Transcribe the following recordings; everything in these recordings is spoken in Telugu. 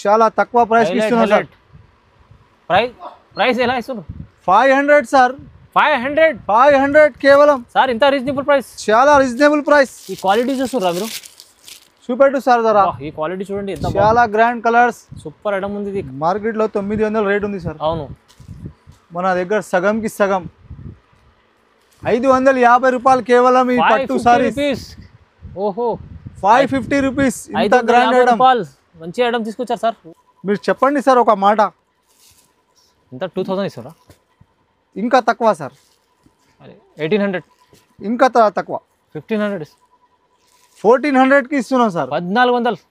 చాలా తక్కువ ప్రైస్ కి ఇస్తున్నా సార్. ప్రైస్ ఎలా ఇస్తున్నారు? 500 సార్. 500 కేవలం సార్. ఇంత రీజనబుల్ ప్రైస్, చాలా రీజనబుల్ ప్రైస్. ఈ క్వాలిటీ చూస్తున్నారా మీరు? చూపెట్టు సార్ ధర. ఈ క్వాలిటీ చూడండి ఎంత చాలా గ్రాండ్ కలర్స్. సూపర్ ఐటమ్ ఉంది ఇది. మార్కెట్ లో 900 రేట్ ఉంది సార్. అవును, మన దగ్గర సగంకి సగం 550 రూపాయలు కేవలం ఈ పట్టు సారీస్. ఓహో, 550 రూపీస్. ఇంత గ్రాండ్ ఐటమ్, మంచి ఐటమ్ తీసుకొచ్చారు సార్. మీరు చెప్పండి సార్ ఒక మాట. ఇంత 2000 ఇస్తారా? ఇంకా తక్కువ సార్. 1800. ఇంకా తక్కువ. 1500. 1400 కి ఇస్తున్నాం సార్.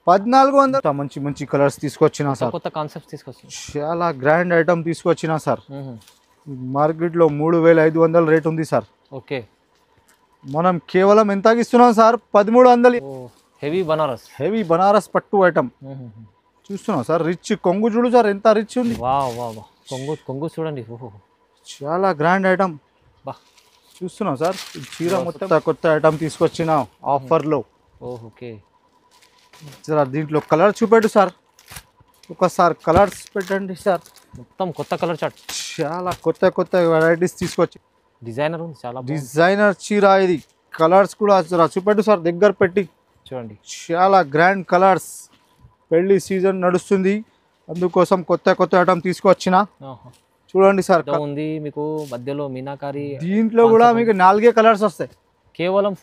1400. మంచి మంచి కలర్స్ తీసుకొచ్చినా సార్. కొత్త కాన్సెప్ట్ తీసుకొచ్చిన చాలా గ్రాండ్ ఐటమ్ తీసుకొచ్చినా సార్. మార్కెట్ లో 3500 రేట్ ఉంది సార్. ఓకే, మనం కేవలం ఎంతకి ఇస్తున్నాం సార్? 1300. హెవీ బనారస్ పట్టు ఐటమ్ చూస్తున్నాం సార్. రిచ్ కొంగు చూడు సార్, ఎంత రిచ్ ఉంది. కొంగు చూడండి. చాలా గ్రాండ్ ఐటమ్ చూస్తున్నాం సార్. చీర మొత్తం కొత్త ఐటమ్ తీసుకొచ్చిన ఆఫర్ లో. ఓకే, దీంట్లో కలర్ చూపెట్టు సార్. ఒకసారి కలర్స్ పెట్టండి సార్. మొత్తం కొత్త కలర్ చార్ట్. చాలా కొత్త వెరైటీస్ తీసుకొచ్చి. డిజైనర్ ఉంది, చాలా డిజైనర్ చీర ఇది. కలర్స్ కూడా చూపెట్టు సార్ దగ్గర పెట్టి. చూడండి, చాలా గ్రాండ్ కలర్స్. పెళ్లి సీజన్ నడుస్తుంది, అందుకోసం కొత్త ఐటమ్ తీసుకొచ్చిన. చూడండి సార్ ఉంది మీకు మధ్యలో మీనాకారి. దీంట్లో కూడా మీకు 4 కలర్స్ వస్తాయి. కేవలం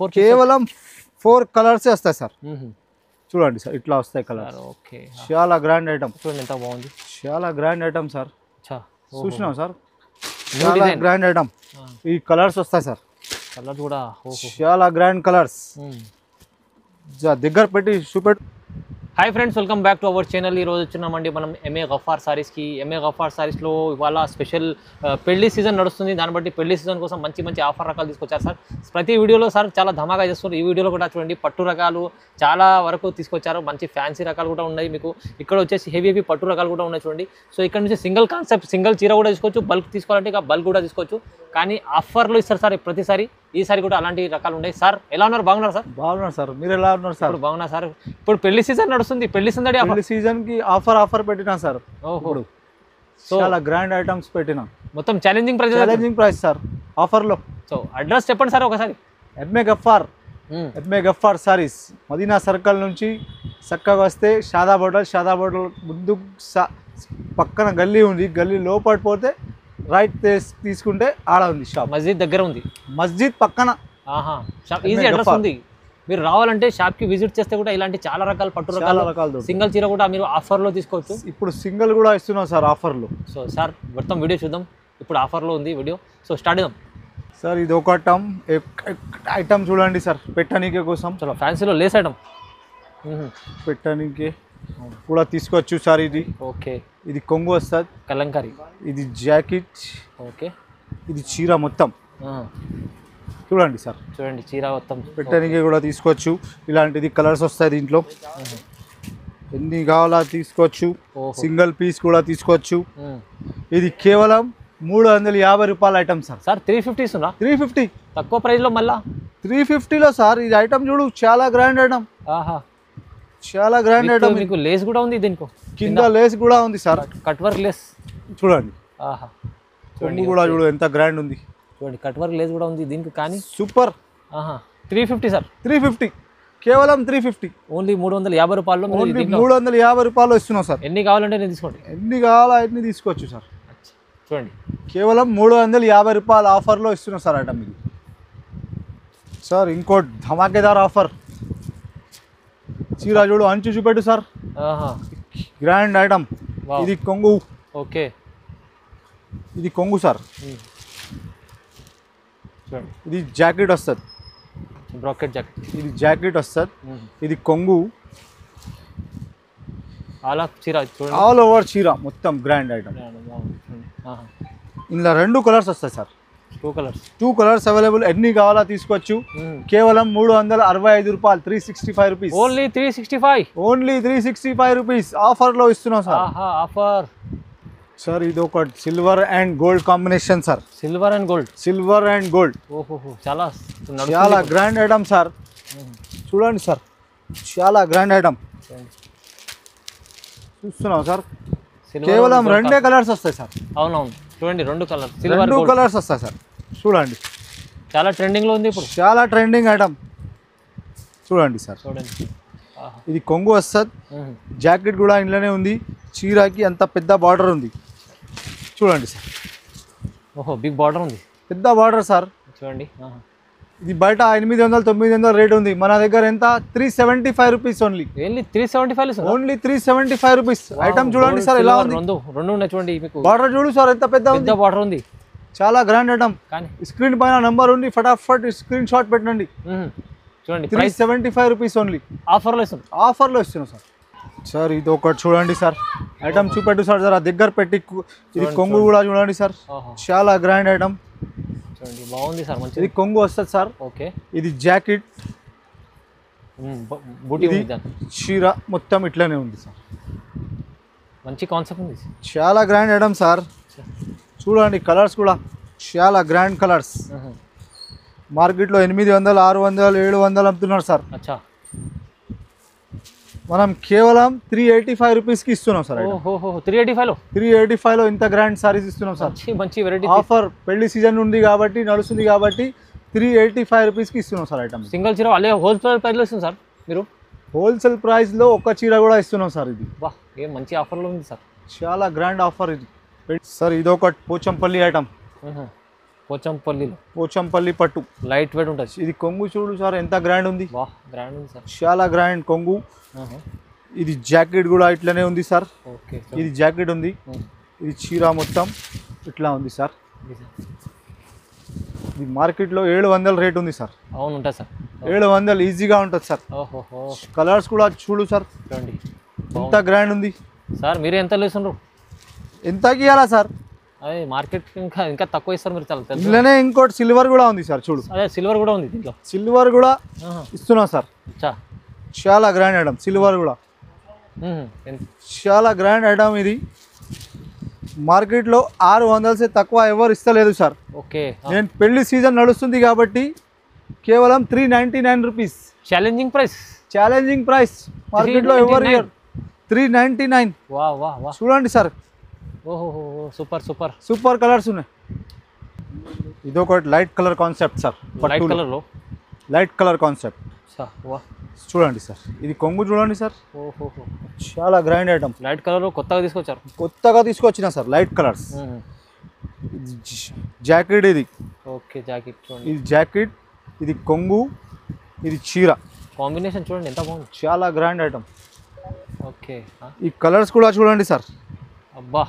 4 కలర్స్ వస్తాయి సార్. చూడండి సార్, ఇట్లా వస్తాయి కలర్. ఓకే, చాలా గ్రాండ్ ఐటమ్. చూడండి ఎంత బాగుంది. చాలా గ్రాండ్ ఐటమ్ సార్. చూసినాం సార్, చాలా గ్రాండ్ ఐటమ్. ఈ కలర్స్ వస్తాయి సార్. కలర్ కూడా చాలా గ్రాండ్ కలర్స్. దగ్గర పెట్టి చూపెట్టు. Hi friends, welcome back to our channel. ఈరోజు వచ్చినామండి మనం ఎంఏ గఫార్ సారీస్కి. ఎంఏ గఫార్ సారీస్లో ఇవాళ స్పెషల్ పెళ్లి సీజన్ నడుస్తుంది. దాన్ని బట్టి పెళ్లి సీజన్ కోసం మంచి ఆఫర్ రకాలు తీసుకొచ్చారు సార్. ప్రతి వీడియోలో సార్ చాలా ధమాగా చేస్తున్నారు. ఈ వీడియోలో కూడా చూడండి, పట్టు రకాలు చాలా వరకు తీసుకొచ్చారు. మంచి ఫ్యాన్సీ రకాలు కూడా ఉన్నాయి మీకు. ఇక్కడ వచ్చేసి హెవీ పట్టు రకాలు కూడా ఉన్నాయి చూడండి. సో ఇక్కడ నుంచి సింగిల్ కాన్సెప్ట్, సింగిల్ చీర కూడా తీసుకోవచ్చు. బల్క్ తీసుకోవాలంటే ఇక బల్క్ కూడా తీసుకోవచ్చు. కానీ ఆఫర్లో ఇస్తారు సార్ ప్రతిసారి. ఈసారి కూడా అలాంటి రకాలు ఉన్నాయి. సార్ ఎలా ఉన్నారు? బాగున్నారు సార్? బాగున్నారు సార్. మీరు ఎలా ఉన్నారు సార్? బాగున్నా సార్. ఇప్పుడు పెళ్లి సీజన్ నడుస్తుంది. పెళ్లి సీజన్ కి ఆఫర్ పెట్టినా సార్. చాలా గ్రాండ్ ఐటమ్స్ పెట్టినా. మొత్తం ఛాలెంజింగ్ ప్రైస్ సార్ ఆఫర్ లో. సో అడ్రస్ చెప్పండి సార్ ఒకసారి. ఎంఏ గఫార్ సారీస్, మదీనా సర్కిల్ నుంచి చక్కగా వస్తే షాదా బోర్డర్ ముందు పక్కన గల్లీ ఉంది. గల్లీ లోపల పోతే రైట్ తీసుకుంటే ఆడ ఉంది షాప్. మస్జిద్ దగ్గర ఉంది. మస్జిద్ పక్కన. ఈజీ అడ్రస్ ఉంది. మీరు రావాలంటే షాప్కి విజిట్ చేస్తే కూడా ఇలాంటి చాలా రకాల పట్టు రకాలు, సింగిల్ చీర కూడా మీరు ఆఫర్లో తీసుకోవచ్చు. ఇప్పుడు సింగిల్ కూడా ఇస్తున్నాం సార్ ఆఫర్లో. సో సార్ మొత్తం వీడియో చూద్దాం. ఇప్పుడు ఆఫర్లో ఉంది వీడియో. సో స్టార్ట్ చేద్దాం సార్. ఇది ఒక ఐటమ్ చూడండి సార్, పెట్టనీకే కోసం. చలో, ఫ్యాన్సీలో లేస్ ఐటమ్ పెట్టనీకే కూడా తీసుకోవచ్చు సార్. ఇది ఓకే, ఇది కొంగు వస్తుంది, కలంకారీ. ఇది జాకెట్. ఓకే, ఇది చీర మొత్తం చూడండి సార్. చూడండి, చీర మొత్తం పెట్టడానికి కూడా తీసుకోవచ్చు. ఇలాంటిది కలర్స్ వస్తాయి దీంట్లో. ఎన్ని కావాలా తీసుకోవచ్చు. సింగిల్ పీస్ కూడా తీసుకోవచ్చు. ఇది కేవలం 350 రూపాయల ఐటమ్ సార్. సార్ 350 ఇస్తున్నా? 350 తక్కువ ప్రైస్లో. మళ్ళా 350లో సార్. ఇది ఐటమ్ చూడు, చాలా గ్రాండ్ ఐటమ్. చాలా గ్రాండ్ ఐటమ్. మీకు లేస్ కూడా ఉంది దీనికి, కింద లేస్ కూడా ఉంది సార్. కట్ వర్క్ లేస్ చూడండి. కొంగు కూడా చూడు ఎంత గ్రాండ్ ఉంది. చూడండి, కట్ వర్క్ లేస్ కూడా ఉంది దీనికి. కానీ సూపర్. 350 సార్. 350 కేవలం 350. ఓన్లీ 350 రూపాయలు. 350 రూపాయలు ఇస్తున్నాం సార్. ఎన్ని కావాలంటే నేను తీసుకోండి. ఎన్ని కావాలా ఎన్ని తీసుకోవచ్చు సార్. చూడండి, కేవలం 350 రూపాయల ఆఫర్లో ఇస్తున్నాం సార్ ఐటమ్ ఇది. సార్ ఇంకో ధమాకేదార్ ఆఫర్. చీర చూడు, అంచు చూపెట్టు సార్. Grand item. ఇది కొంగు. ఓకే, ఇది కొంగు సార్. ఇది జాకెట్ వస్తుంది, బ్రాకెట్ జాకెట్. ఇది జాకెట్ వస్తుంది. ఇది కొంగు. ఆల్ ఓవర్ చీర మొత్తం గ్రాండ్ ఐటమ్. ఇందులో 2 కలర్స్ వస్తాయి సార్. 2 colours available. ఎన్ని కావాలా తీసుకోవచ్చు. కేవలం 365 రూపాయలు. 365 రూపీస్. ఓన్లీ 365. ఓన్లీ 365 రూపీస్ ఆఫర్లో ఇస్తున్నాం సార్. Offer sir. ఇది ఒక silver and gold combination sir. Silver and gold. ఓహో, చాలా గ్రాండ్ ఐటమ్ సార్. చూడండి సార్, చాలా గ్రాండ్ ఐటమ్. చూస్తున్నాం సార్, సిల్వర్ కేవలం రెండే కలర్స్ వస్తాయి సార్. అవునవును, చూడండి 2 కలర్ సిల్వర్ రెండు కలర్స్ వస్తాయి సార్. చూడండి, చాలా ట్రెండింగ్లో ఉంది ఇప్పుడు. చాలా ట్రెండింగ్ ఐటమ్. చూడండి సార్, చూడండి. ఇది కొంగు వస్తుంది, జాకెట్ కూడా ఇంట్లోనే ఉంది, చీరకి అంత పెద్ద బార్డర్ ఉంది. చూడండి సార్, ఓహో బిగ్ బార్డర్ ఉంది, పెద్ద బార్డర్ సార్. చూడండి. ఇది బయట 800-900 రేట్ ఉంది, మన దగ్గర ఎంత 375 రూపీస్ ఓన్లీ. ఏంటి 375 ఓన్లీ 375 రూపీస్. ఐటమ్ చూడండి సార్ ఎలా ఉంది, రెండు ఉన్నాయి చూడండి. మీకు బార్డర్ చూడు సార్ ఎంత పెద్ద ఉంది, పెద్ద బార్డర్ ఉంది, చాలా గ్రాండ్ ఐటమ్. కానీ స్క్రీన్ పైన నంబర్ ఉంది, ఫటాఫట్ స్క్రీన్ షాట్ పెట్టండి. చూడండి 375 రూపీస్ ఓన్లీ. ఆఫర్లో ఇస్తుంది, ఆఫర్లో ఇస్తున్నాం సార్. సార్ ఇది ఒకటి చూడండి సార్, ఐటమ్ చూపెట్టు సార్ జరా దగ్గర పెట్టి. ఇది కొంగు కూడా చూడండి సార్, చాలా గ్రాండ్ ఐటమ్. చూడండి బాగుంది సార్, మంచి. ఇది కొంగు వస్తుంది సార్. ఓకే, ఇది జాకెట్, బూటీ ఇది ఉంది, చీర మొత్తం ఇట్లానే ఉంది సార్. మంచి కాన్సెప్ట్ ఉంది, చాలా గ్రాండ్ ఐటమ్ సార్. చూడండి కలర్స్ కూడా చాలా గ్రాండ్ కలర్స్. మార్కెట్లో 800, 600, 700 అమ్ముతున్నారు సార్. అచ్చా, మనం కేవలం 385 రూపీస్కి ఇస్తున్నాం సార్. 385లో ఇంత గ్రాండ్ సారీస్ ఇస్తున్నాం సార్. మంచి వెరైటీ ఆఫర్ పెళ్లి సీజన్ ఉంది కాబట్టి, నడుస్తుంది కాబట్టి 385 రూపీస్కి ఇస్తున్నాం సార్ ఐటమ్. సింగిల్ చీర అదే హోల్సేల్ ప్రైస్లో ఇస్తుంది సార్ మీరు. హోల్సేల్ ప్రైస్లో ఒక చీర కూడా ఇస్తున్నాం సార్. ఇది వా, ఏం మంచి ఆఫర్లో ఉంది సార్, చాలా గ్రాండ్ ఆఫర్ ఇది సార్. ఇది ఒక పోచంపల్లి ఐటమ్, పోచంపల్లి పట్టు, లైట్ వెయిట్ ఉంటుంది. ఇది కొంగు చూడు సార్ ఎంత గ్రాండ్ ఉంది. వా, గ్రాండ్ ఉంది సార్, చాలా గ్రాండ్ కొంగు. ఇది జాకెట్ కూడా ఇట్లనే ఉంది సార్. ఓకే, ఇది జాకెట్ ఉంది, ఇది చీర మొత్తం ఇట్లా ఉంది సార్. ఇది మార్కెట్లో 700 రేట్ ఉంది సార్. అవును ఉంటుంది సార్, 700 ఈజీగా ఉంటుంది సార్. ఓహో, కలర్స్ కూడా చూడు సార్, చూడండి ఎంత గ్రాండ్ ఉంది సార్. మీరు ఎంత లేస్తున్నారు, ఎంతకి ఇవ్వాలా సార్? అదే మార్కెట్ ఇంకా తక్కువ ఇస్తారు మీరు, చాలా తెలుసు. ఇందులోనే ఇంకోటి సిల్వర్ కూడా ఉంది సార్, చూడు. అదే సిల్వర్ కూడా ఉంది దీంట్లో, సిల్వర్ కూడా ఇస్తున్నాం సార్. చాలా గ్రాండ్ ఐటమ్, సిల్వర్ కూడా చాలా గ్రాండ్ ఐటమ్. ఇది మార్కెట్లో 600 తక్కువ ఎవరు ఇస్తలేదు సార్. ఓకే, నేను పెళ్లి సీజన్ నడుస్తుంది కాబట్టి కేవలం 399 rupees. Challenging price, challenging price. మార్కెట్లో ఎవరు 399. వా వా వా, చూడండి సార్. ఓహో, సూపర్ సూపర్ సూపర్ కలర్స్ ఉన్నాయి. ఇది ఒకటి light colour concept sir, light కలర్లో, లైట్ కలర్ కాన్సెప్ట్. వా, చూడండి సార్, ఇది కొంగు చూడండి సార్. ఓహో, చాలా గ్రాండ్ ఐటమ్. లైట్ కలర్ కొత్తగా తీసుకొచ్చారు, కొత్తగా తీసుకొచ్చిన సార్ లైట్ కలర్స్. జాకెట్ ఇది. ఓకే, జాకెట్ చూడండి, ఇది జాకెట్, ఇది కొంగు, ఇది చీర. కాంబినేషన్ చూడండి ఎంత బాగుంది, చాలా గ్రాండ్ ఐటమ్. ఓకే, ఈ కలర్స్ కూడా చూడండి సార్. అబ్బా,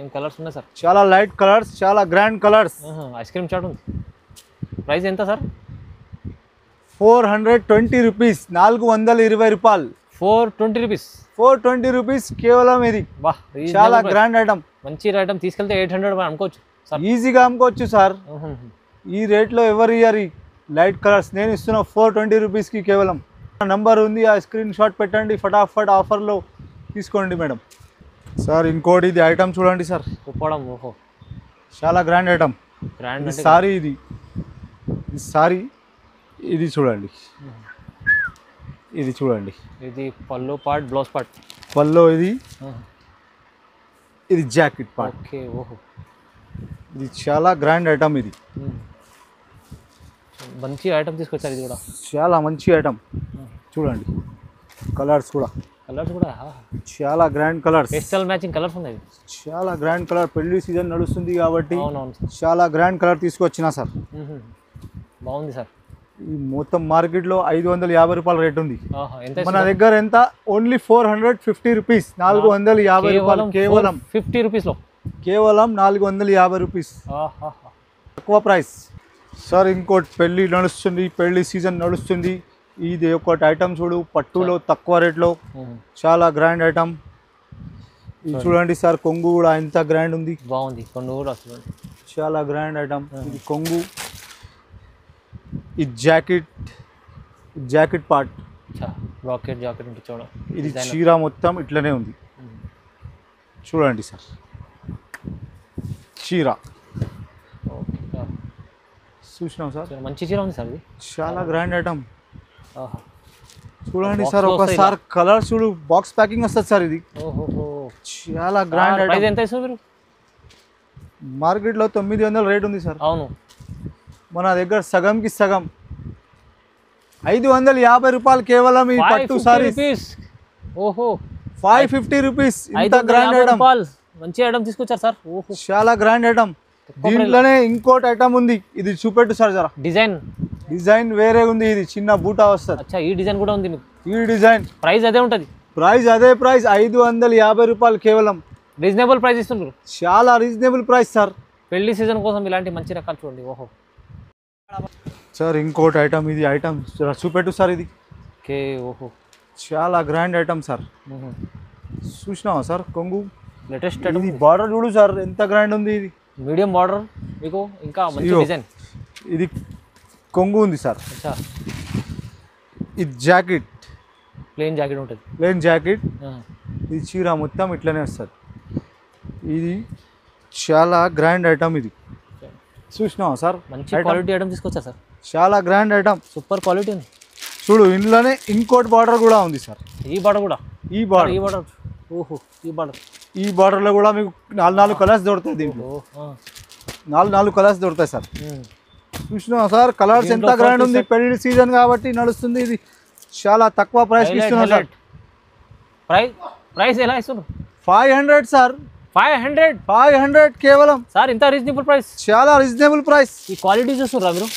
ఏం కలర్స్ ఉన్నాయి సార్, చాలా లైట్ కలర్స్, చాలా గ్రాండ్ కలర్స్. ఐస్ క్రీమ్ చాట్ ఉంది. ప్రైస్ ఎంత సార్? 420 రూపీస్, 420 రూపాయలు. 420 రూపీస్, 420 రూపీస్ కేవలం. ఇది బా, చాలా గ్రాండ్ ఐటమ్. మంచి ఐటమ్ తీసుకెళ్తే 800 అనుకోవచ్చు సార్, ఈజీగా అమ్ముకోవచ్చు సార్. ఈ రేట్లో ఎవరు ఇయ్యారు లైట్ కలర్స్. నేను ఇస్తున్నా 420 రూపీస్కి కేవలం. నంబర్ ఉంది, ఆ స్క్రీన్ షాట్ పెట్టండి, ఫటాఫట్ ఆఫర్లో తీసుకోండి మేడం. సార్ ఇంకోటి ఇది ఐటమ్ చూడండి సార్, కుప్పడం. ఓహో, చాలా గ్రాండ్ ఐటమ్. గ్రాండ్ సారీ, ఇది సారీ. ఇది చూడండి, ఇది చూడండి. ఇది పళ్ళు పార్ట్, బ్లౌజ్ పార్ట్. పల్లో ఇది జాకెట్ పార్ట్. ఓకే, ఓహో, ఇది చాలా గ్రాండ్ ఐటమ్. ఇది మంచి ఐటమ్ తీసుకొచ్చారు. ఇది కూడా చాలా మంచి ఐటమ్. చూడండి కలర్స్ కూడా, కలర్స్ కూడా చాలా grand colours, pastel matching colours ఉన్నాయి. చాలా గ్రాండ్ కలర్. పెళ్లి సీజన్ నడుస్తుంది కాబట్టి అవునవును, చాలా గ్రాండ్ కలర్ తీసుకొచ్చిన సార్. బాగుంది సార్. ఈ మొత్తం మార్కెట్లో 550 రూపాయల రేట్ ఉంది, మన దగ్గర ఎంత ఓన్లీ 450 రూపీస్. 450 రూపాయలు కేవలం. 50 రూపీస్లో కేవలం 450 రూపీస్, తక్కువ ప్రైస్ సార్. ఇంకోటి పెళ్ళి నడుస్తుంది, పెళ్లి సీజన్ నడుస్తుంది. ఇది ఒకటి ఐటమ్ చూడు, పట్టులో తక్కువ రేట్లో, చాలా గ్రాండ్ ఐటమ్. ఇది చూడండి సార్, కొంగు కూడా ఎంత గ్రాండ్ ఉంది, బాగుంది. కొంగు కూడా చాలా గ్రాండ్ ఐటమ్. ఇది కొంగు, ఇది jacket, jacket part. Rocket jacket ఉంటుంది చూడండి. ఇది చీర మొత్తం ఇట్లనే ఉంది, చూడండి సార్. చీర చూసినాం సార్, మంచి చీర ఉంది సార్. ఇది చాలా గ్రాండ్ ఐటమ్, చూడండి Box సార్ లో ఒకసారి కలర్ చూడు బాక్స్ ప్యాకింగ్ వస్తుంది సార్ ఇది ఓహో చాలా గ్రాండ్ ప్రైస్ ఐటమ్ ఎంత ఇస్తారు మీరు? మార్కెట్లో 900 రేట్ ఉంది సార్ అవును మన దగ్గర సగంకి సగం 550 రూపాయలు కేవలం ఈ పట్టు 550 సారీస్ రూపీస్. ఓహో 550 రూపీస్ ఇంత 550 గ్రాండ్ ఐటమ్ రూపాయలు. మంచి ఐటమ్ తీసుకొచ్చారు సార్. ఓహో చాలా గ్రాండ్ ఐటమ్ దీంట్లోనే ఇంకోటి ఐటమ్ ఉంది ఇది చూపెట్టు సార్ జరా డిజైన్. డిజైన్ వేరే ఉంది ఇది చిన్న బూటా వస్తుంది అచ్చా ఈ డిజైన్ కూడా ఉంది మీకు. ఈ డిజైన్ ప్రైస్ అదే ఉంటుంది. ప్రైస్ అదే ప్రైస్ 550 రూపాయలు కేవలం రీజనబుల్ ప్రైస్ ఇస్తున్నారు. చాలా రీజనబుల్ ప్రైస్ సార్ పెళ్లి సీజన్ కోసం ఇలాంటి మంచి రకాలు చూడండి. ఓహో సార్ ఇంకోటి ఐటమ్ ఇది ఐటమ్ చూపెట్టు సార్ ఇది ఓకే. ఓహో చాలా గ్రాండ్ ఐటమ్ సార్ చూసినావా సార్ కొంగు లేటెస్ట్ ఇది ఐటమ్. బార్డర్ చూడు సార్ ఎంత గ్రాండ్ ఉంది ఇది మీడియం బార్డర్ మీకు ఇంకా మంచి ఇదిగో. డిజైన్. ఇది కొంగు ఉంది సార్ అచ్చా ఇది జాకెట్ ప్లెయిన్ జాకెట్ ఉంటుంది. ప్లేన్ జాకెట్ ఇది చీర మొత్తం ఇట్లనే వస్తుంది ఇది చాలా గ్రాండ్ ఐటమ్ ఇది చూసినావా సార్ మంచి item? క్వాలిటీ ఐటమ్ తీసుకొచ్చా సార్. చాలా గ్రాండ్ ఐటమ్ సూపర్ క్వాలిటీ ఉంది. చూడు ఇంట్లోనే ఇంకోటి బార్డర్ కూడా ఉంది సార్ ఈ బార్డర్ కూడా. ఈ బార్డర్ ఈ బార్డర్. ఓహో ఈ బార్డర్. ఈ బార్డర్లో కూడా మీకు 4 కలర్స్ దొరుకుతాయి దీంట్లో ఓహో 4 కలర్స్ దొరుకుతాయి సార్ చూసినావా సార్ కలర్స్ ఎంత దీంట్లో గ్రాండ్ ఉంది 40 పెళ్లి సీజన్ కాబట్టి నడుస్తుంది ఇది చాలా తక్కువ ప్రైస్ ఇస్తున్నాం సార్ ప్రైస్ ఎలా ఇస్తున్నారు? 500 సార్ 500 500 కేవలం సార్. ఇంత రీజనబుల్ ప్రైస్. చాలా రీజనబుల్ ప్రైస్ ఈ క్వాలిటీ చూస్తున్నారా మీరు?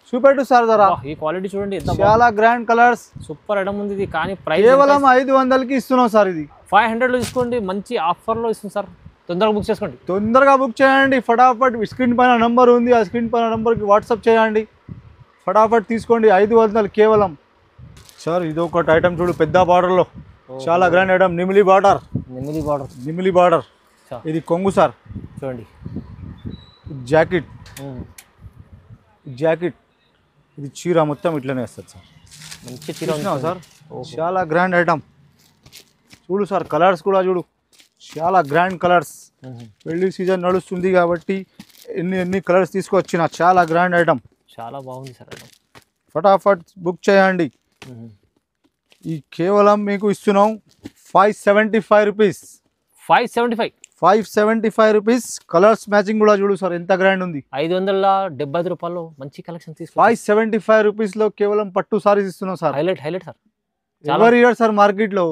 చూపెట్టు సార్ జరా వాహ్, ఈ క్వాలిటీ చూడండి ఎంత చాలా గ్రాండ్ కలర్స్ సూపర్ ఐటమ్ ఉంది ఇది. కానీ ప్రైస్ కేవలం 500కి ఇస్తున్నాం సార్ ఇది 500లో తీసుకోండి. మంచి ఆఫర్లో ఇస్తుంది సార్. తొందరగా బుక్ చేసుకోండి. తొందరగా బుక్ చేయండి ఫటాఫట్ స్క్రీన్ పైన నంబర్ ఉంది ఆ స్క్రీన్ పైన నంబర్కి వాట్సాప్ చేయండి ఫటాఫట్ తీసుకోండి 500 కేవలం సార్ ఇది ఒకటి ఐటమ్ చూడు పెద్ద బార్డర్లో చాలా గ్రాండ్ ఐటమ్ నిమిలి బార్డర్ నెమిలి బార్డర్. నిమిలి బార్డర్ ఇది కొంగు సార్ చూడండి జాకెట్ జాకెట్ ఇది చీర మొత్తం ఇట్లనే వస్తుంది సార్ మంచి చీర ఉంది చూసినావా సార్ చాలా గ్రాండ్ ఐటమ్ చూడు సార్ కలర్స్ కూడా చూడు చాలా గ్రాండ్ కలర్స్ పెళ్లి సీజన్ నడుస్తుంది కాబట్టి ఎన్ని కలర్స్ తీసుకొచ్చిన చాలా గ్రాండ్ ఐటమ్ చాలా బాగుంది సార్ ఐటమ్. ఫటాఫట్ బుక్ చేయండి ఈ కేవలం మీకు ఇస్తున్నాం 575 రూపీస్ 575 రూపీస్ కలర్స్ మ్యాచింగ్ కూడా చూడు సార్ ఎంత గ్రాండ్ ఉంది 570 రూపాయల్లో మంచి కలెక్షన్ తీసుకో. 575 రూపీస్లో కేవలం పట్టు సారీస్ ఇస్తున్నాం సార్ హైలైట్ సార్. ఎవరి ఇయర్ సార్ మార్కెట్లో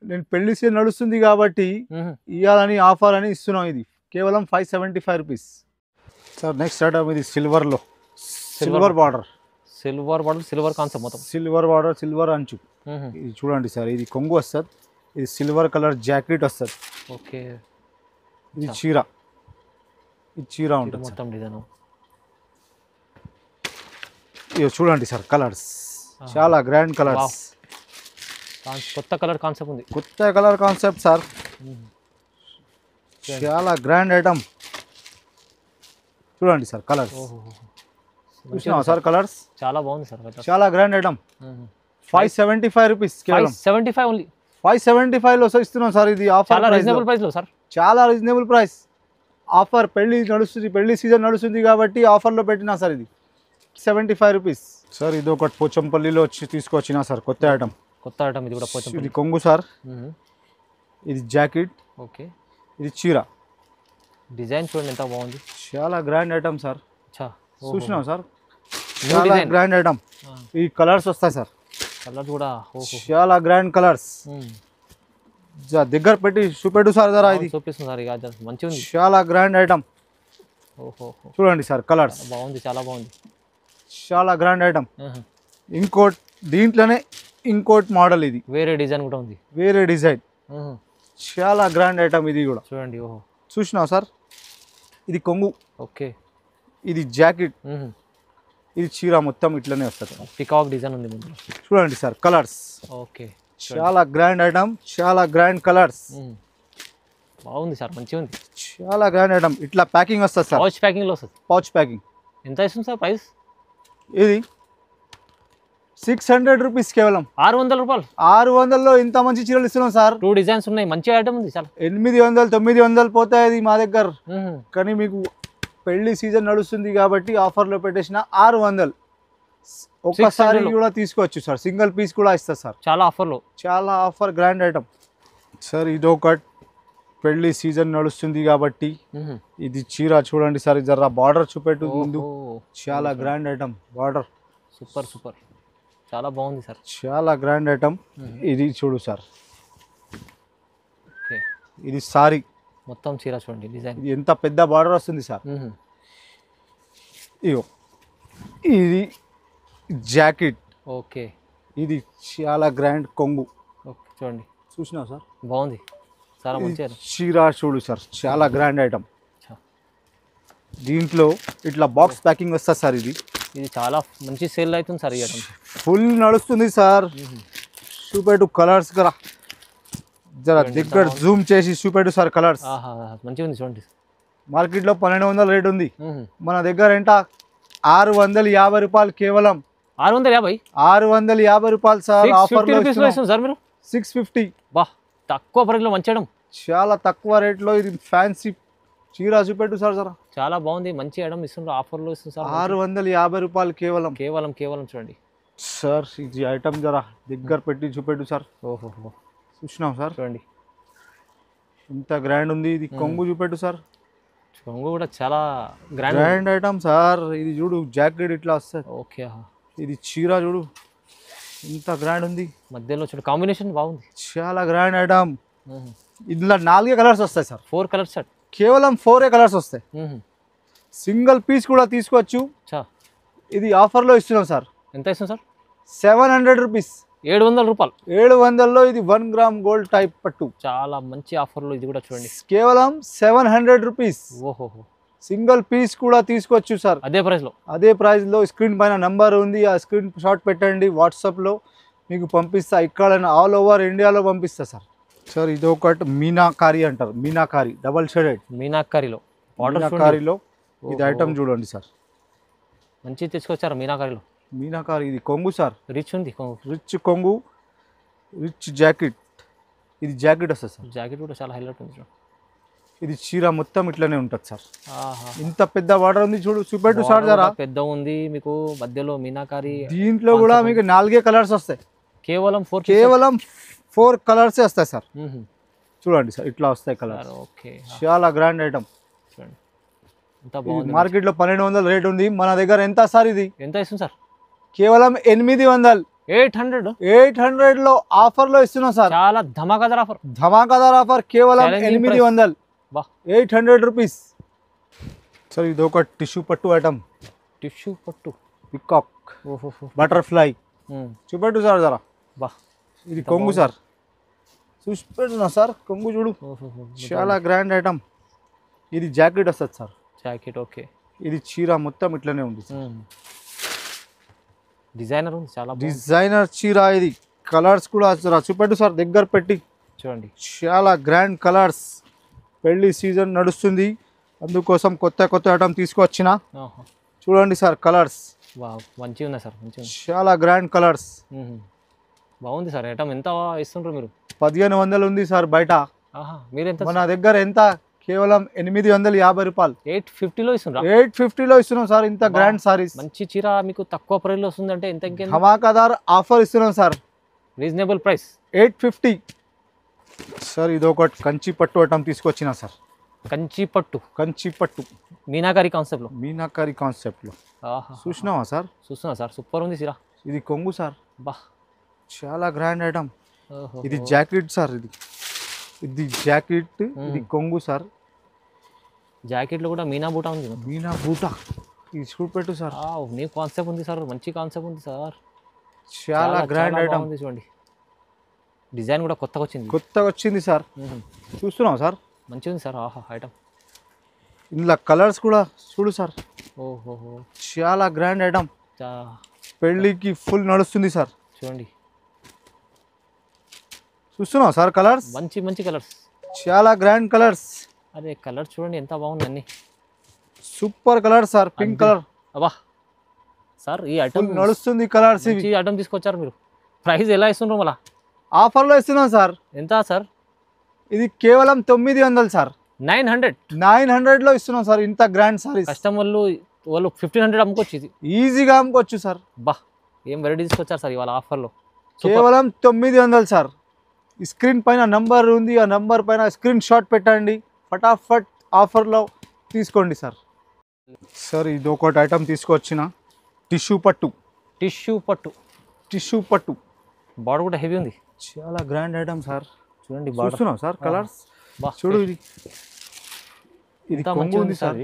నేను పెళ్లి సీజన్ నడుస్తుంది కాబట్టి ఇవ్వాలని ఆఫర్ అని ఇస్తున్నాం ఇది కేవలం 575 రూపీస్ సార్ నెక్స్ట్ ఐటమ్ ఇది సిల్వర్లో సిల్వర్ బార్డర్ సిల్వర్ కాన్సెప్ట్ మొత్తం. సిల్వర్ బార్డర్ సిల్వర్ అంచు ఇది చూడండి సార్ ఇది కొంగు వస్తుంది ఇది సిల్వర్ కలర్ జాకెట్ వస్తుంది ఓకే ఇది చీర ఇది చీర ఉంటుంది సార్. మొత్తం డిజైన్. ఇది చూడండి సార్ కలర్స్ చాలా గ్రాండ్ కలర్స్ కొత్త కలర్ కాన్సెప్ట్ ఉంది. కొత్త కలర్ కాన్సెప్ట్ సార్ చాలా గ్రాండ్ ఐటమ్ చూడండి సార్ కలర్స్ చూసినావా సార్ కలర్స్ చాలా బాగుంది సార్. చాలా గ్రాండ్ ఐటమ్ 575 రూపీస్ కేవలం 575 ఓన్లీ. 575లో ఇస్తున్నాం సార్ ఇది ఆఫర్ చాలా రీజనబుల్ ప్రైస్ లో సార్. చాలా రీజనబుల్ ప్రైస్ ఆఫర్ పెళ్లి నడుస్తుంది పెళ్లి సీజన్ నడుస్తుంది కాబట్టి ఆఫర్లో పెట్టినా సార్ ఇది 75 రూపీస్ సార్ ఇది ఒకటి పోచంపల్లిలో తీసుకొచ్చిన సార్ కొత్త ఐటమ్ ఇది కూడా పోచంపల్లి. ఇది కొంగు సార్ ఇది జాకెట్ ఓకే ఇది చీర డిజైన్ చూడండి ఎంత బాగుంది. చాలా గ్రాండ్ ఐటమ్ సార్ చూసినాం సార్ New చాలా design. గ్రాండ్ ఐటమ్ ఈ కలర్స్ వస్తాయి సార్ కలర్ కూడా చాలా గ్రాండ్ కలర్స్ దగ్గర పెట్టి చూపెట్టు సార్ జరా ఇది చూపిస్తుంది సార్. ఇక మంచిగా ఉంది. చాలా గ్రాండ్ ఐటమ్ ఓహో చూడండి సార్ కలర్స్ బాగుంది చాలా బాగుంది. చాలా గ్రాండ్ ఐటమ్ ఇంకోటి దీంట్లోనే ఇంకోటి మోడల్ ఇది వేరే డిజైన్ కూడా ఉంది. వేరే డిజైన్ చాలా గ్రాండ్ ఐటమ్ ఇది కూడా చూడండి. ఓహో చూసినావు సార్ ఇది కొంగు ఓకే ఇది జాకెట్ ఇది చీర మొత్తం ఇట్లనే వస్తుంది పికాక్ డిజైన్ ఉంది ముందు. చూడండి సార్ కలర్స్ ఓకే చాలా గ్రాండ్ ఐటమ్ చాలా గ్రాండ్ కలర్స్ బాగుంది సార్ మంచిగా ఉంది. చాలా గ్రాండ్ ఐటమ్ ఇట్లా ప్యాకింగ్ వస్తుంది సార్ పౌచ్ ప్యాకింగ్లో వస్తుంది. పౌచ్ ప్యాకింగ్ ఎంత ఇస్తుంది సార్ ప్రైస్? ఇది 600 రూపీస్ కేవలం 600 రూపాయలు. 600లో ఇంత మంచి చీరలు ఇస్తున్నాం సార్. 2 డిజైన్స్ ఉన్నాయి మంచి ఐటమ్ ఉంది చాలా. 800 900 పోతాయి మా దగ్గర కానీ మీకు పెళ్లి సీజన్ నడుస్తుంది కాబట్టి ఆఫర్లో పెట్టేసిన 600 ఒక్కసారి 600 కూడా తీసుకోవచ్చు సార్, సింగిల్ పీస్ కూడా ఇస్తా సార్, చాలా ఆఫర్లో. చాలా ఆఫర్ గ్రాండ్ ఐటమ్ సార్. ఇదొక పెళ్లి సీజన్ నడుస్తుంది కాబట్టి ఇది చీర చూడండి సార్, జర బార్డర్ చూపెట్టు ముందు, చాలా grand item border, super super, చాలా బాగుంది సార్, చాలా గ్రాండ్ ఐటమ్. ఇది చూడు సార్, ఓకే ఇది సారీ మొత్తం చీర చూడండి డిజైన్. ఇది ఎంత పెద్ద బార్డర్ వస్తుంది సార్. ఇగో ఇది జాకెట్, ఓకే ఇది చాలా గ్రాండ్ కొంగు, ఓకే చూడండి చూసినావు సార్, బాగుంది, చాలా ఇది మంచిగా. చీర చూడు సార్, చాలా గ్రాండ్ ఐటమ్. దీంట్లో ఇట్లా బాక్స్ ప్యాకింగ్ వస్తుంది సార్, ఇది చాలా మంచి సేల్ అవుతుంది సార్, ఈ ఐటమ్ ఫుల్ నడుస్తుంది సార్. చూపెట్టు కలర్స్ కదా, జర దగ్గర జూమ్ చేసి చూపెట్టు సార్ కలర్స్. మంచిగా ఉంది చూడండి. మార్కెట్లో 1200 రేట్ ఉంది, మన దగ్గర ఎంత 650 రూపాయలు, కేవలం 650. 650 రూపాయలు సార్. ఆఫర్లో సార్ మీరు 650. బా, తక్కువ ప్రైస్లో మంచి ఐటమ్, చాలా తక్కువ రేట్లో. ఇది ఫ్యాన్సీ చీర చూపెట్టు సార్ జర, చాలా బాగుంది, మంచి ఐటమ్ ఇస్తున్నారు, ఆఫర్లో ఇస్తుంది సార్. 650 రూపాయలు కేవలం, కేవలం కేవలం చూడండి సార్. ఇది ఐటమ్ జర దగ్గర పెట్టి చూపెట్టు సార్. ఓహో, చూసినాం సార్, చూడండి ఇంత గ్రాండ్ ఉంది. ఇది కొంగు చూపెట్టు సార్, కొంగు కూడా చాలా గ్రాండ్ ఐటమ్ సార్. ఇది చూడు జాకెట్ ఇట్లా వస్తుంది, ఓకే. ఇది చీర చూడు ఇంత గ్రాండ్ ఉంది, మధ్యలో చూడు కాంబినేషన్ బాగుంది, చాలా గ్రాండ్ ఐటమ్. ఇందులో 4 కలర్స్ వస్తాయి సార్, 4 కలర్స్ సెట్, కేవలం 4 కలర్స్ వస్తాయి. సింగిల్ పీస్ కూడా తీసుకోవచ్చు. ఇది ఆఫర్లో ఇస్తున్నాం సార్. ఎంత ఇస్తున్నాం సార్? 700 రూపీస్, 700 రూపాయలు. 700లో ఇది 1 గ్రామ్ గోల్డ్ టైప్ పట్టు, చాలా మంచి ఆఫర్లో ఇది కూడా చూడండి, కేవలం 700 రూపీస్. ఓహోహో, సింగిల్ పీస్ కూడా తీసుకోవచ్చు సార్, అదే ప్రైస్లో. అదే ప్రైస్లో. స్క్రీన్ పైన నంబర్ ఉంది, ఆ స్క్రీన్ షాట్ పెట్టండి, వాట్సాప్లో మీకు పంపిస్తా. ఇక్కడ ఆల్ ఓవర్ ఇండియాలో పంపిస్తా సార్. సార్ ఇది ఒకటి మీనాకారి అంటారు, మీనాకారి డబల్ షేడెడ్, మీనాకారిలో మీనాకారిలో ఇది ఐటమ్ చూడండి సార్, మంచి తీసుకొచ్చారు మీనాకారిలో. మీనాకారి ఇది కొంగు సార్, రిచ్ ఉంది కొంగు, రిచ్ కొంగు, రిచ్ జాకెట్. ఇది జాకెట్ వస్తుంది సార్, జాకెట్ కూడా చాలా హైలైట్ ఉంది. ఇది చీర మొత్తం ఇట్లనే ఉంటుంది సార్. ఇంత పెద్ద బార్డర్ ఉంది చూడు, చూపెట్టు సార్ జరా, పెద్ద ఉంది మీకు, మధ్యలో మీనాకారి. దీంట్లో కూడా మీకు 4 కలర్స్ వస్తాయి, కేవలం 4 కలర్సే వస్తాయి సార్. చూడండి సార్, ఇట్లా వస్తాయి కలర్. ఓకే, చాలా గ్రాండ్ ఐటమ్. మార్కెట్లో 1200 రేట్ ఉంది, మన దగ్గర ఎంత సార్? ఇది ఎంత ఇస్తుంది సార్? కేవలం 800. 800లో ఆఫర్లో ఇస్తున్నాం సార్, చాలా ధమాకాదార్ ఆఫర్, ధమాకాదార్ ఆఫర్. కేవలం 800, 800 రూపీస్ సార్. ఇది ఒక టిష్యూ పట్టు ఐటమ్, టిష్యూ పట్టు, పికాక్, బటర్ఫ్లై. చూపెట్టు సార్ జరా, బా. ఇది కొంగు సార్, చూపెట్టున్నా సార్, కొంగు చూడు, చాలా గ్రాండ్ ఐటమ్. ఇది జాకెట్ వస్తుంది సార్, జాకెట్. ఓకే, ఇది చీర మొత్తం ఇట్లనే ఉంది, డిజైనర్ ఉంది, చాలా డిజైనర్ చీర. ఇది కలర్స్ కూడా చూపెట్టు సార్, దగ్గర పెట్టి చూడండి, చాలా గ్రాండ్ కలర్స్. పెళ్లి సీజన్ నడుస్తుంది, అందుకోసం కొత్త కొత్త ఐటమ్ తీసుకొచ్చిన. చూడండి సార్ కలర్స్, మంచిగా ఉన్నాయి సార్, మంచిగా, చాలా గ్రాండ్ కలర్స్. బాగుంది సార్. ఐటమ్ ఎంత ఇస్తుంటారు మీరు? 1500 ఉంది సార్ బయట, మీరు ఎంత? మన దగ్గర ఎంత? కేవలం 850 రూపాయలు. 850లో ఇస్తున్నారు, 850లో ఇస్తున్నాం సార్. ఇంత గ్రాండ్ సారీస్, మంచి చీర మీకు తక్కువ ప్రైస్ లో వస్తుంది అంటే ఎంత? ఇంకేం ధమాకాదార్ ఆఫర్ ఇస్తున్నాం సార్, రీజనబుల్ ప్రైస్, 850 సార్. ఇది ఒక కంచి పట్టు ఐటమ్ తీసుకొచ్చిన సార్, కంచి పట్టు, కంచి పట్టు మీనాకారి కాన్సెప్ట్ లో, మీనాకారి కాన్సెప్ట్ లో. చూసినావా సార్? చూస్తున్నా సార్, సూపర్ ఉంది చీర. ఇది కొంగు సార్, బా, చాలా గ్రాండ్ ఐటమ్. ఇది జాకెట్ సార్, ఇది జాకెట్, ఇది కొంగు సార్. జాకెట్ లో కూడా మీనా బూటా ఉంది, మీనా బూటా. ఇది చూపెట్టు సార్, నీ కాన్సెప్ట్ ఉంది సార్, మంచి కాన్సెప్ట్ ఉంది సార్, చాలా గ్రాండ్ ఐటమ్. చూడండి, డిజైన్ కూడా కొత్తగా వచ్చింది సార్. చూస్తున్నావు సార్, మంచిగా ఉంది సార్. ఐటమ్ ఇందులో కలర్స్ కూడా చూడు సార్, ఓహో, చాలా గ్రాండ్ ఐటమ్. పెళ్ళికి ఫుల్ నడుస్తుంది సార్. చూడండి, చూస్తున్నావు సార్ కలర్స్, మంచి మంచి కలర్స్, చాలా గ్రాండ్ కలర్స్. అరే కలర్ చూడండి ఎంత బాగుంది, అన్ని super colour sir, pink colour. అబ్బా సార్, ఈ ఐటమ్ నడుస్తుంది కలర్స్. ఈ ఐటమ్ తీసుకొచ్చారు మీరు, ప్రైస్ ఎలా ఇస్తున్నారు? మళ్ళీ ఆఫర్లో ఇస్తున్నాం సార్. ఎంత సార్? ఇది కేవలం 900 సార్. 900 900లో ఇస్తున్నాం సార్, ఇంత గ్రాండ్ సారీస్. కస్టమర్లు వాళ్ళు 1500 అమ్ముకోవచ్చు ఇది. ఈజీగా అమ్ముకోవచ్చు సార్. బా ఏం వెరైటీ తీసుకొచ్చారు సార్ ఇవాళ ఆఫర్లో. కేవలం 900 సార్. ఈ స్క్రీన్ పైన నంబర్ ఉంది, ఆ నంబర్ పైన స్క్రీన్ షాట్ పెట్టండి, ఫటాఫట్ ఆఫర్లో తీసుకోండి సార్. సార్ ఇది ఒకటి ఐటమ్ తీసుకొచ్చిన టిష్యూ పట్టు. టిష్యూ పట్టు బార్డర్ కూడా హెవీ ఉంది, చాలా గ్రాండ్ ఐటమ్ సార్. చూడండి చూస్తున్నాం సార్ కలర్స్. చూడు ఇది కొంగు ఉంది సార్.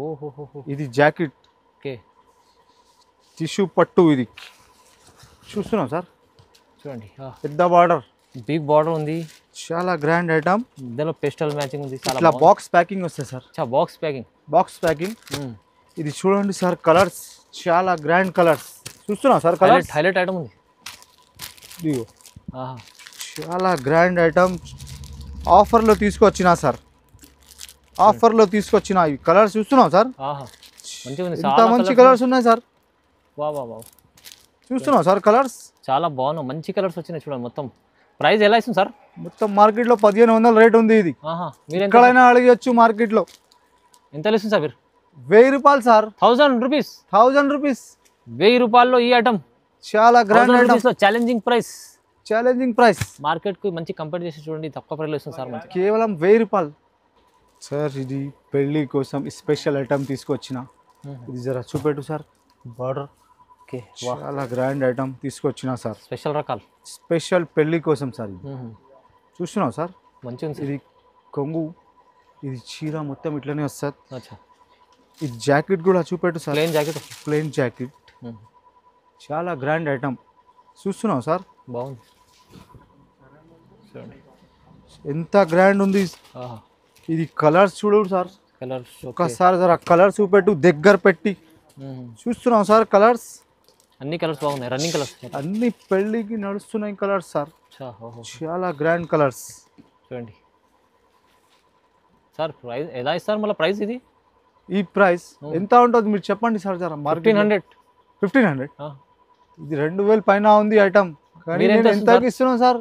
ఓహో ఇది జాకెట్. ఓకే టిష్యూ పట్టు ఇది చూస్తున్నాం సార్. చూడండి పెద్ద బార్డర్, బిగ్ బార్డర్ ఉంది, చాలా గ్రాండ్ ఐటమ్. ఇందులో పేస్టల్ మ్యాచింగ్ ఉంది. ఇట్లా బాక్స్ ప్యాకింగ్ వస్తుంది సార్. Box packing. ఇది చూడండి సార్ కలర్స్, చాలా గ్రాండ్ కలర్స్. చూస్తున్నాం సార్ కలర్స్. హైలైట్ ఐటమ్ ఉంది. ఇదిగో చాలా గ్రాండ్ ఐటమ్ ఆఫర్లో తీసుకొచ్చిన సార్. ఆఫర్లో తీసుకొచ్చిన ఈ కలర్స్ చూస్తున్నాం సార్. ఎంత మంచి కలర్స్ ఉన్నాయి సార్. చూస్తున్నాం సార్ కలర్స్ చాలా బాగున్నాయి, మంచి కలర్స్ వచ్చినాయి చూడండి. మొత్తం ప్రైస్ ఎలా ఇస్తుంది సార్? మొత్తం మార్కెట్లో 1500 రేట్ ఉంది. ఇది మీరు ఎక్కడైనా అడగచ్చు మార్కెట్లో. ఎంత ఇస్తుంది సార్ మీరు? 1000 రూపాయలు సార్. 1000 రూపీస్. 1000 రూపీస్. 1000 రూపాయల్లో ఈ ఐటమ్ చాలా గ్రాండ్ ఐటమ్. Challenging price. మార్కెట్కి మంచి కంపేర్ చేసి చూడండి, తక్కువ ప్రైస్లో ఇస్తుంది సార్. మంచి కేవలం 1000 రూపాయలు సార్. ఇది పెళ్ళి కోసం స్పెషల్ ఐటమ్ తీసుకొచ్చిన. ఇది జరా చూపెట్టు సార్. బార్డర్ చాలా గ్రాండ్ ఐటమ్ తీసుకొచ్చిన సార్. స్పెషల్ పెళ్ళి కోసం సార్. ఇది చూస్తున్నావు సార్, మంచిగా. ఇది కొంగు, ఇది చీర మొత్తం ఇట్లనే వస్తుంది. ఇది జాకెట్ కూడా చూపెట్టు సార్. Plain jacket. చాలా గ్రాండ్ ఐటమ్. చూస్తున్నావు సార్, బాగుంది. ఎంత గ్రాండ్ ఉంది. ఇది కలర్స్ చూడు సార్. ఒకసారి జర కలర్ చూపెట్టు, దగ్గర పెట్టి. చూస్తున్నావు సార్ కలర్స్. అన్ని కలర్స్ బాగున్నాయి, రన్నింగ్ కలర్స్. అన్ని పెళ్ళికి నడుస్తున్నాయి కలర్స్ సార్. చాలా గ్రాండ్ కలర్స్. చూడండి సార్, ప్రైస్ ఎలా ఇస్తారు మళ్ళీ? ప్రైస్ ఇది, ఈ ప్రైస్ ఎంత ఉంటుంది మీరు చెప్పండి సార్ జర. 1500. ఇది 2000 పైన ఉంది ఐటమ్. కానీ నేను ఎంతకి ఇస్తున్నాను sir?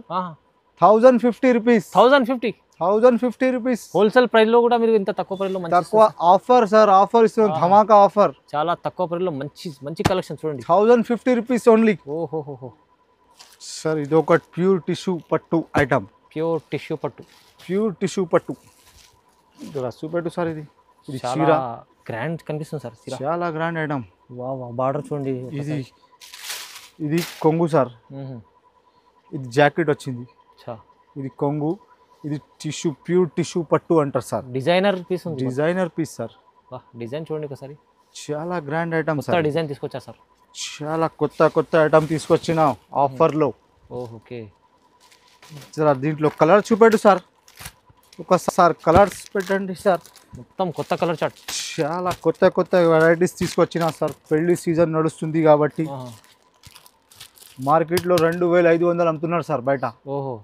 1050 rupees. 1050 rupees. Wholesale price లో కూడా మీరు ఇంత తక్కువ ప్రైస్ లో తక్కువ ఆఫర్ సార్. ఆఫర్ ఇస్తున్నాం, ధమాకా ఆఫర్. చాలా తక్కువ ప్రైస్ లో మంచి కలెక్షన్ చూడండి. 1050 రూపీస్ ఓన్లీ. ఓహో సార్ ఇది ఒక ప్యూర్ టిష్యూ పట్టు ఐటమ్. ప్యూర్ టిష్యూ పట్టు. చూపెట్టు సార్. ఇది చాలా గ్రాండ్ కనిపిస్తుంది సార్. చాలా గ్రాండ్ ఐటమ్. బార్డర్ చూడండి. ఇది కొంగు సార్. ఇది జాకెట్ వచ్చింది. ఇది కొంగు. ఇది టిష్యూ, ప్యూర్ టిష్యూ పట్టు అంటారు సార్. డిజైనర్ పీస్ ఉంది. Designer piece sir. డిజైన్ చూడండి ఒకసారి. చాలా గ్రాండ్ ఐటమ్ సార్. డిజైన్ తీసుకొచ్చా సార్. చాలా కొత్త ఐటమ్ తీసుకొచ్చిన ఆఫర్లో. ఓకే జరా దీంట్లో కలర్ చూపెట్టు సార్. ఒకసారి కలర్స్ పెట్టండి సార్. మొత్తం కొత్త కలర్ చార్ట్. చాలా కొత్త వెరైటీస్ తీసుకొచ్చిన సార్. పెళ్లి సీజన్ నడుస్తుంది కాబట్టి మార్కెట్లో 2500 అమ్ముతున్నారు సార్ బయట. ఓహో,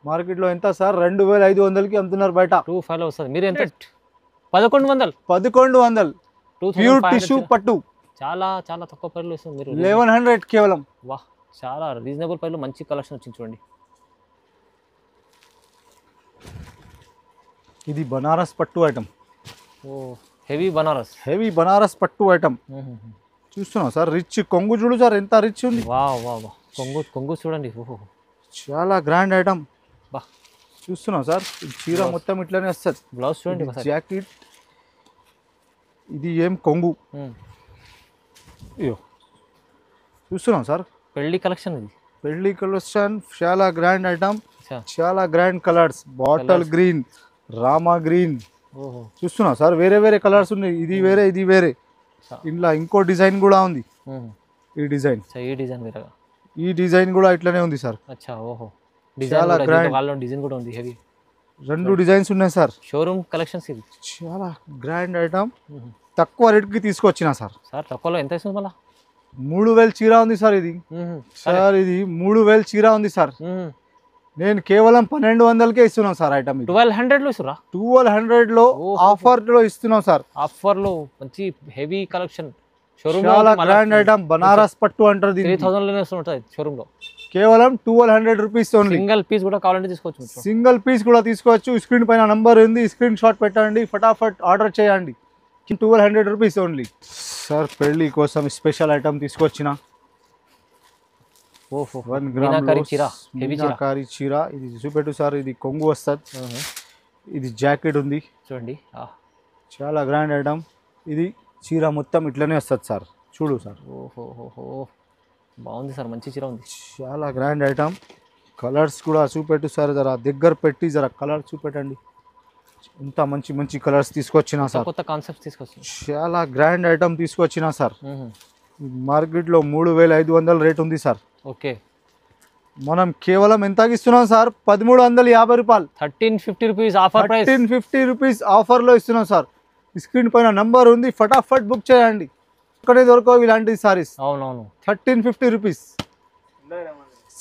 మార్కెట్లో ఎంత సార్? 2500కి అమ్ముతున్నారు బయట. 2500 వస్తుంది. మీరు ఎంత? 1100. ప్యూర్ టిష్యూ పట్టు. చాలా తక్కువ ప్రైస్లో వస్తుంది. మీరు 1100 కేవలం. చాలా రీజనబుల్ ప్రైస్లో మంచి కలెక్షన్ వచ్చింది చూడండి. ఇది బనారస్ పట్టు ఐటమ్. హెవీ బనారస్ పట్టు ఐటమ్. చూస్తున్నాం సార్. రిచ్ కొంగు చూడు సార్, ఎంత రిచ్ ఉంది. కొంగు చూడండి. చాలా గ్రాండ్ ఐటమ్. చూస్తున్నాం సార్. చీర మొత్తం ఇట్లానే వస్తుంది. బ్లౌజ్ చూడండి. జాకెట్. ఇది ఏం కొంగు. చూస్తున్నాం సార్. పెళ్లి కలెక్షన్. చాలా గ్రాండ్ ఐటమ్. చాలా grand colours. Bottle green, Rama green. చూస్తున్నా సార్, వేరే కలర్స్ ఉన్నాయి. ఇది వేరే. ఇంట్లో ఇంకో డిజైన్ కూడా ఉంది. ఈ డిజైన్ కూడా ఇట్లానే ఉంది సార్. చాలా గ్రాండ్ డిజైన్ కూడా ఉంది. హెవీ 2 డిజైన్స్ ఉన్నాయి సార్. Showroom collections. ఇది చాలా గ్రాండ్ ఐటమ్. తక్కువ రేట్కి తీసుకొచ్చిన సార్. తక్కువలో ఎంత ఇస్తుంది మళ్ళీ? 3000 చీర ఉంది సార్. ఇది 3000 చీర ఉంది సార్. నేను కేవలం 1200కే ఇస్తున్నాం సార్ ఐటమ్. 1200లో ఇస్తురా? 1200లో ఆఫర్లో ఇస్తున్నాం సార్. ఆఫర్లో మంచి హెవీ కలెక్షన్. చాలా గ్రాండ్ ఐటమ్. బనారస్ పట్టు అంటారు. 3000లోనే వస్తుంటుంది షోరూమ్ లో. కేవలం 1200 రూపీస్ ఓన్లీ. సింగిల్ పీస్ కూడా కావాలంటే తీసుకోవచ్చు. స్క్రీన్ పైన నంబర్ ఉంది, స్క్రీన్ షాట్ పెట్టండి, ఫటాఫట్ ఆర్డర్ చేయండి. 1200 రూపీస్ ఓన్లీ సార్. పెళ్లి కోసం స్పెషల్ ఐటమ్ తీసుకొచ్చిన ఓహో 1 గ్రామ్ మీనాకారి చీర హెవీ చీర మీనాకారి చీర. ఇది చూపెట్టు సార్, ఇది కొంగు వస్తుంది, ఇది జాకెట్ ఉంది చూడండి. చాలా గ్రాండ్ ఐటమ్. ఇది చీర మొత్తం ఇట్లనే వస్తుంది సార్, చూడు సార్. ఓహోహోహో బాగుంది సార్, మంచి చీర ఉంది. చాలా గ్రాండ్ ఐటమ్. కలర్స్ కూడా చూపెట్టు సార్, జర దగ్గర పెట్టి జర కలర్ చూపెట్టండి. ఇంత మంచి మంచి కలర్స్ తీసుకొచ్చిన సార్, కొత్త కాన్సెప్ట్స్ తీసుకొచ్చింది. చాలా గ్రాండ్ ఐటమ్ తీసుకొచ్చిన సార్. మార్కెట్లో 3500 రేట్ ఉంది సార్. ఓకే, మనం కేవలం ఎంతకి ఇస్తున్నాం సార్? 1350 రూపాయలు. 1350 రూపీస్ ఆఫర్ ప్రైస్. 1350 రూపీస్ ఆఫర్లో ఇస్తున్నాం సార్. స్క్రీన్ పైన నంబర్ ఉంది, ఫటాఫట్ బుక్ చేయండి. ఇక్కడే దొరకవు ఇలాంటి సారీస్. అవునవును, 1350 రూపీస్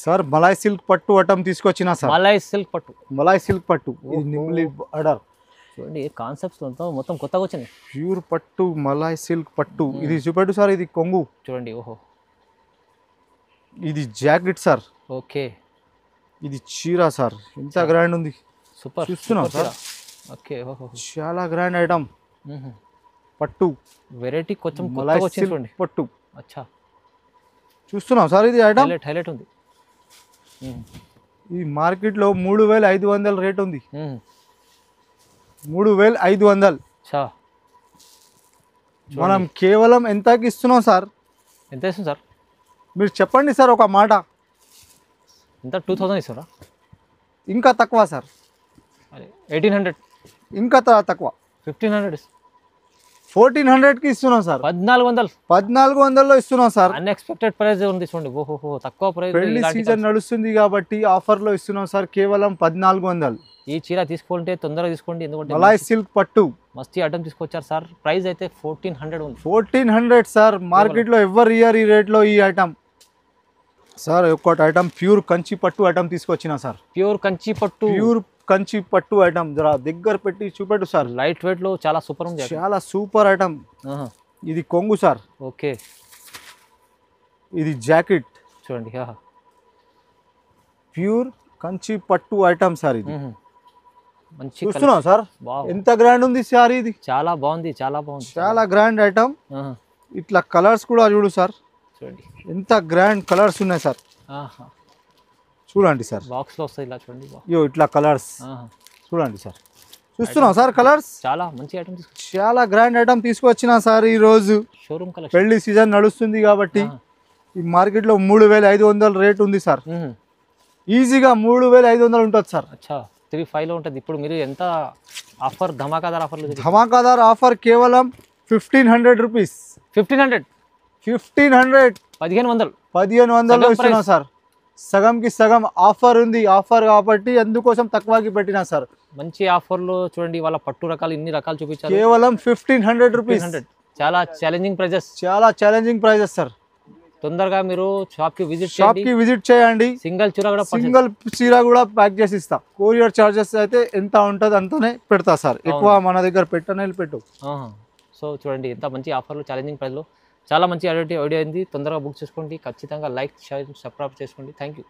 సార్. మలాయ్ సిల్క్ పట్టు ఐటమ్ తీసుకొచ్చిన సార్. మలాయ్ సిల్క్ పట్టు, మలాయ్ సిల్క్ పట్టు, ఇది నిమ్లి ఆర్డర్. చూడండి కాన్సెప్ట్స్ మొత్తం కొత్తగా వచ్చినాయి. ప్యూర్ పట్టు, మలాయ్ సిల్క్ పట్టు. ఇది చూపెట్టు సార్, ఇది కొంగు చూడండి. ఓహో, ఇది జాకెట్ సార్. ఓకే, ఇది చీర సార్, ఎంత గ్రాండ్ ఉంది. సూపర్ చూస్తున్నాం సార్. ఓకే, ఓహో చాలా గ్రాండ్ ఐటమ్. పట్టు వెరైటీ కొంచెం మలాయ్ కొత్తగా వచ్చింది సిల్క్ చూడండి. పట్టు అచ్చా, చూస్తున్నాం సార్. ఇది ఐటమ్ హైలైట్ ఉంది. ఈ మార్కెట్లో 3500 రేట్ ఉంది. 3500. అచ్చా, మనం కేవలం ఎంతకి ఇస్తున్నాం సార్? ఎంత ఇస్తుంది సార్? మీరు చెప్పండి సార్ ఒక మాట. ఎంత 2000 ఇస్తారా? ఇంకా తక్కువ సార్, అరే 1800, ఇంకా తక్కువ. 1500, 1400కి ఇస్తున్నాం సార్. 1400. 1400లో ఇస్తున్నాం సార్. అన్ఎక్స్పెక్టెడ్ ప్రైస్ ఉంది చూడండి. ఓహో, తక్కువ ప్రైస్. పెళ్లి సీజన్ నడుస్తుంది కాబట్టి ఆఫర్లో ఇస్తున్నాం సార్, కేవలం 1400. ఈ చీర తీసుకోవాలంటే తొందరగా తీసుకోండి, ఎందుకంటే మలాయ్ సిల్క్ పట్టు మస్తీ ఐటమ్ తీసుకొచ్చారు సార్. ప్రైస్ అయితే 1400 ఉంది. 1400 సార్. మార్కెట్లో ఎవరు ఇయర్ ఈ రేట్లో ఈ ఐటమ్ సార్. ఒక్కటి ఐటమ్ ప్యూర్ కంచి పట్టు ఐటమ్ తీసుకొచ్చిన సార్. ప్యూర్ కంచి పట్టు, ప్యూర్ కంచి పట్టు ఐటమ్. జరా దగ్గర పెట్టి చూపెట్టు సార్. లైట్ వెయిట్ లో చాలా సూపర్ ఉంది. చాలా సూపర్ ఐటమ్. ఇది కొంగు సార్. ఓకే, ఇది జాకెట్ చూడండి. ప్యూర్ కంచి పట్టు ఐటమ్ సార్. ఇది మంచి చూస్తున్నాం సార్, ఎంత గ్రాండ్ ఉంది సార్. ఇది చాలా బాగుంది, చాలా బాగుంది, చాలా గ్రాండ్ ఐటమ్. ఇట్లా కలర్స్ కూడా చూడు సార్, చూడండి ఎంత గ్రాండ్ కలర్స్ ఉన్నాయి సార్. చూడండి సార్, బాక్స్ లో వస్తాయి ఇలా చూడండి. ఇయో ఇట్లా కలర్స్ చూడండి సార్. చూస్తున్నాం సార్ కలర్స్. చాలా మంచి ఐటమ్ చాలా గ్రాండ్ ఐటమ్ తీసుకొచ్చిన సార్. ఈ రోజు షోరూమ్ కలెక్షన్. పెళ్లి సీజన్ నడుస్తుంది కాబట్టి ఈ మార్కెట్లో 3500 రేట్ ఉంది సార్. ఈజీగా 3500 ఉంటుంది సార్. అచ్చా, 3500 లో ఉంటుంది. ఇప్పుడు మీరు ఎంత ఆఫర్, ధమాకాదార్ ఆఫర్లు? ధమాకాదార్ ఆఫర్ కేవలం 1500 రూపీస్. 1500, 1500లో ఇస్తున్నాం సార్. సగంకి సగం ఆఫర్ ఉంది. ఆఫర్ కాబట్టి అందుకోసం తక్కువకి పెట్టినా సార్. మంచి ఆఫర్లో చూడండి, వాళ్ళ పట్టు రకాలు ఇన్ని రకాలు చూపించారు. కేవలం 1500 రూపీస్. చాలా ఛాలెంజింగ్ ప్రైజెస్, చాలా ఛాలెంజింగ్ ప్రైజెస్ సార్. తొందరగా మీరు షాప్ కి విజిట్ చేయండి. సింగిల్ చీర కూడా ప్యాక్ చేసి ఇస్తా. కొరియర్ చార్జెస్ అయితే ఎంత ఉంటుంది అంతనే పెడతా సార్, ఎక్కువ మన దగ్గర పెట్టు. సో చూడండి, ఎంత మంచి ఆఫర్లు, ఛాలెంజింగ్ ప్రైస్లో చాలా మంచి ఐడియా అయింది. తొందరగా బుక్ చేసుకోండి. ఖచ్చితంగా లైక్, షేర్, సబ్స్క్రైబ్ చేసుకోండి. Thank you.